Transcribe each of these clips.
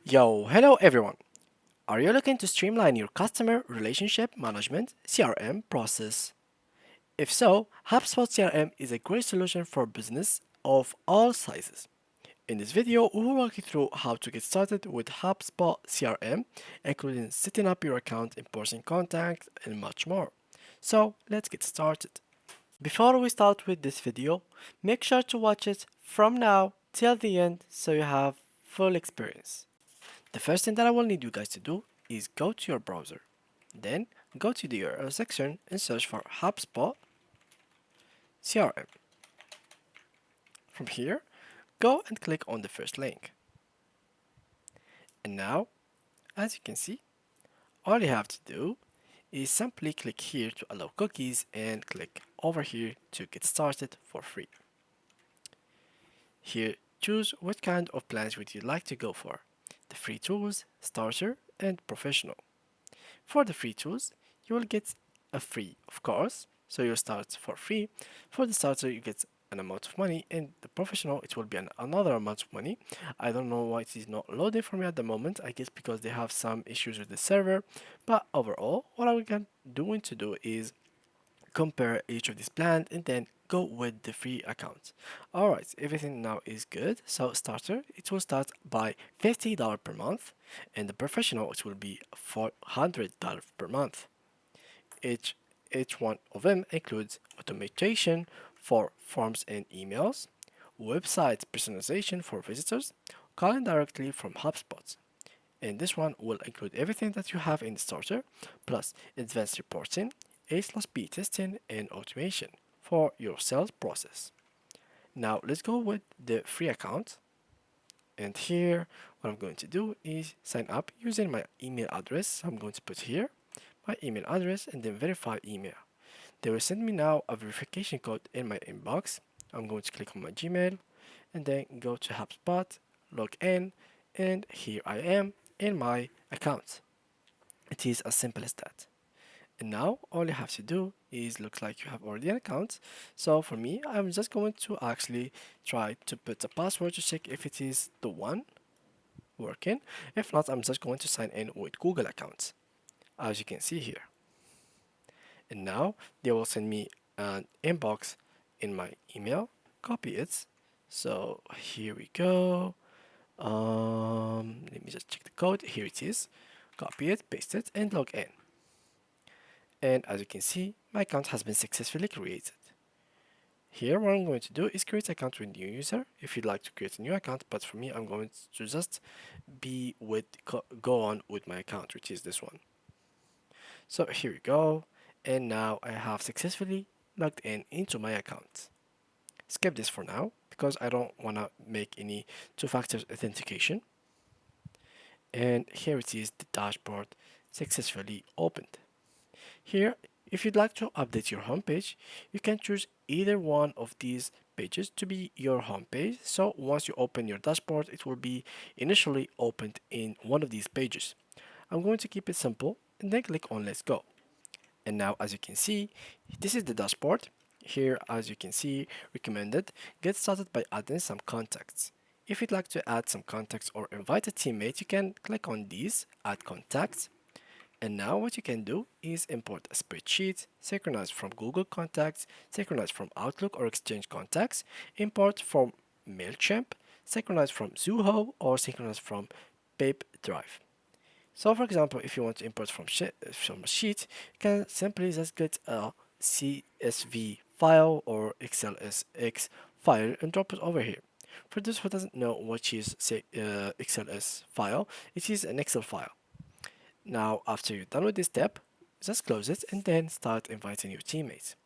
Yo, hello everyone. Are you looking to streamline your customer relationship management CRM process? If so, Hubspot CRM is a great solution for business of all sizes. In this video, we will walk you through how to get started with HubSpot CRM, including setting up your account, importing contacts, and much more. So, let's get started. Before we start with this video, make sure to watch it from now till the end so you have full experience. The first thing that I will need you guys to do is go to your browser. Then go to the URL section and search for HubSpot CRM. From here, go and click on the first link. And now, as you can see, all you have to do is simply click here to allow cookies and click over here to get started for free. Here, choose what kind of plans would you like to go for. The free tools, starter, and professional. For the free tools, you will get a free, of course, so you start for free. For the starter, you get an amount of money, and the professional, it will be another amount of money. I don't know why it is not loading for me at the moment. I guess because they have some issues with the server. But overall, what I'm going to do is compare each of these plans and then go with the free account. Alright, everything now is good. So starter, it will start by $50 per month, and the professional, it will be $400 per month. Each one of them includes automation for forms and emails, website personalization for visitors, calling directly from HubSpot. And this one will include everything that you have in the starter, plus advanced reporting, A/B testing, and automation for your sales process. Now let's go with the free account. And here, what I'm going to do is sign up using my email address. I'm going to put here my email address and then verify email. They will send me now a verification code in my inbox. I'm going to click on my Gmail and then go to HubSpot, log in, and here I am in my account. It is as simple as that. And now all you have to do is looks like you have already an account. So for me, I'm just going to actually try to put a password to check if it is the one working. If not, I'm just going to sign in with Google accounts, as you can see here. And now they will send me an inbox in my email. Copy it. So here we go. Let me just check the code. Here it is. Copy it, paste it, and log in. And as you can see, my account has been successfully created. Here, what I'm going to do is create an account with new user. If you'd like to create a new account, but for me, I'm going to just go on with my account, which is this one. So here we go, and now I have successfully logged in into my account. Skip this for now because I don't want to make any two-factor authentication. And here it is, the dashboard successfully opened. Here, if you'd like to update your homepage, you can choose either one of these pages to be your homepage. So once you open your dashboard, it will be initially opened in one of these pages. I'm going to keep it simple and then click on Let's Go. And now, as you can see, this is the dashboard. Here, as you can see, recommended, get started by adding some contacts. If you'd like to add some contacts or invite a teammate, you can click on these, add contacts. And now what you can do is import a spreadsheet, synchronize from Google Contacts, synchronize from Outlook or Exchange Contacts, import from MailChimp, synchronize from Zoho, or synchronize from Pipedrive. So for example, if you want to import from a sheet, you can simply just get a CSV file or XLSX file and drop it over here. For those who doesn't know what is XLS file, it is an Excel file. Now, after you're done with this step, just close it and then start inviting your teammates.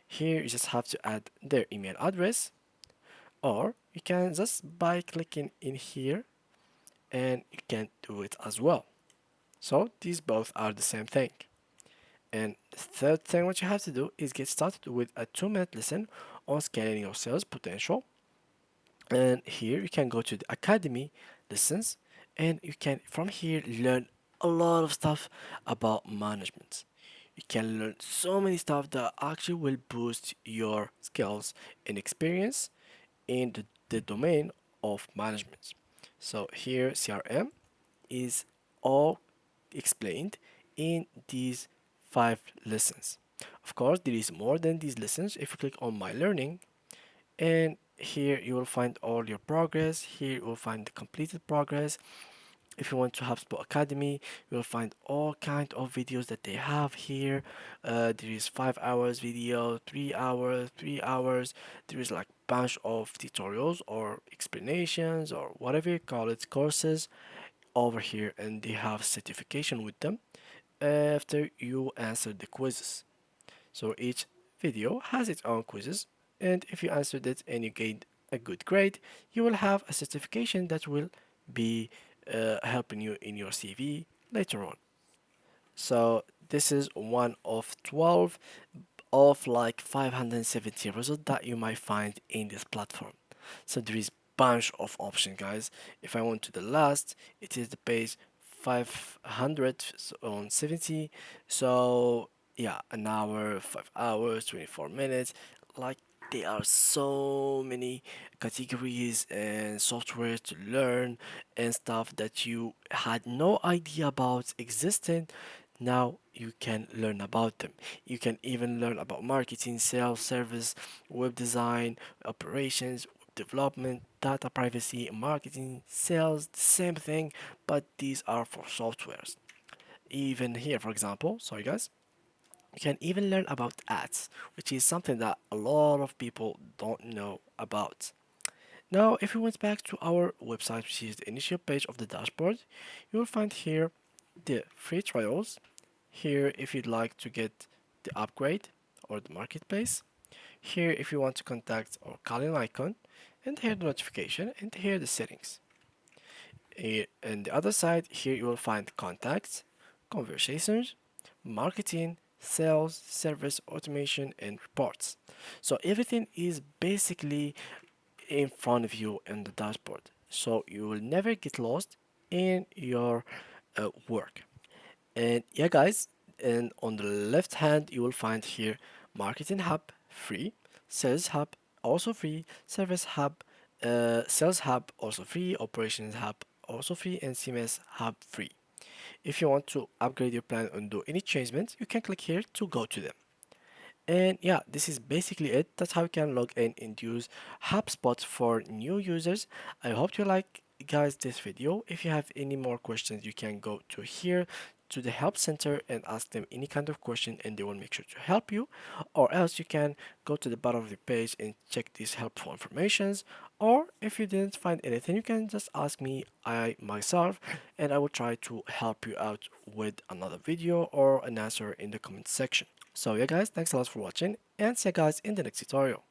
Here, you just have to add their email address, or you can just by clicking in here and you can do it as well. So these both are the same thing. And the third thing what you have to do is get started with a 2-minute lesson on scaling your sales potential. And here you can go to the Academy lessons and you can from here learn a lot of stuff about management. You can learn so many stuff that actually will boost your skills and experience in the domain of management. So here CRM, is all explained in these 5 lessons. Of course, there is more than these lessons. If you click on My Learning, and here you will find all your progress. Here you will find the completed progress. If you want to HubSpot Academy, you will find all kind of videos that they have here. There is 5 hours video, 3 hours, 3 hours. There is like bunch of tutorials or explanations or whatever you call it, courses over here, and they have certification with them after you answer the quizzes. So each video has its own quizzes, and if you answered it and you gained a good grade, you will have a certification that will be helping you in your CV later on. So this is one of 12 of like 570 results that you might find in this platform. So there is bunch of options, guys. If I went to the last, it is the page 570. So yeah, an hour, 5 hours, 24 minutes. Like there are so many categories and software to learn and stuff that you had no idea about existing. Now you can learn about them. You can even learn about marketing, sales, service, web design, operations, web development, data privacy, marketing, sales, the same thing, but these are for softwares. Even here, for example, sorry guys, you can even learn about ads, which is something that a lot of people don't know about. Now, if we went back to our website, which is the initial page of the dashboard, you will find here the free trials. Here, if you'd like to get the upgrade or the marketplace. Here, if you want to contact or call an icon. And here the notification, and here the settings. Here, on the other side, here you will find contacts, conversations, marketing, sales, service, automation, and reports. So everything is basically in front of you in the dashboard. So you will never get lost in your work. And yeah, guys, and on the left hand, you will find here Marketing Hub free, Sales Hub also free, Service Hub, Sales Hub also free, Operations Hub also free, and CMS Hub free. If you want to upgrade your plan and do any changements, you can click here to go to them. And yeah, this is basically it. That's how you can log in and use HubSpot for new users. I hope you like, guys, this video. If you have any more questions, you can go to here to the help center and ask them any kind of question, and they will make sure to help you. Or else you can go to the bottom of the page and check these helpful informations. Or if you didn't find anything, you can just ask me, I myself, and I will try to help you out with another video or an answer in the comment section. So yeah guys, thanks a lot for watching, and see you guys in the next tutorial.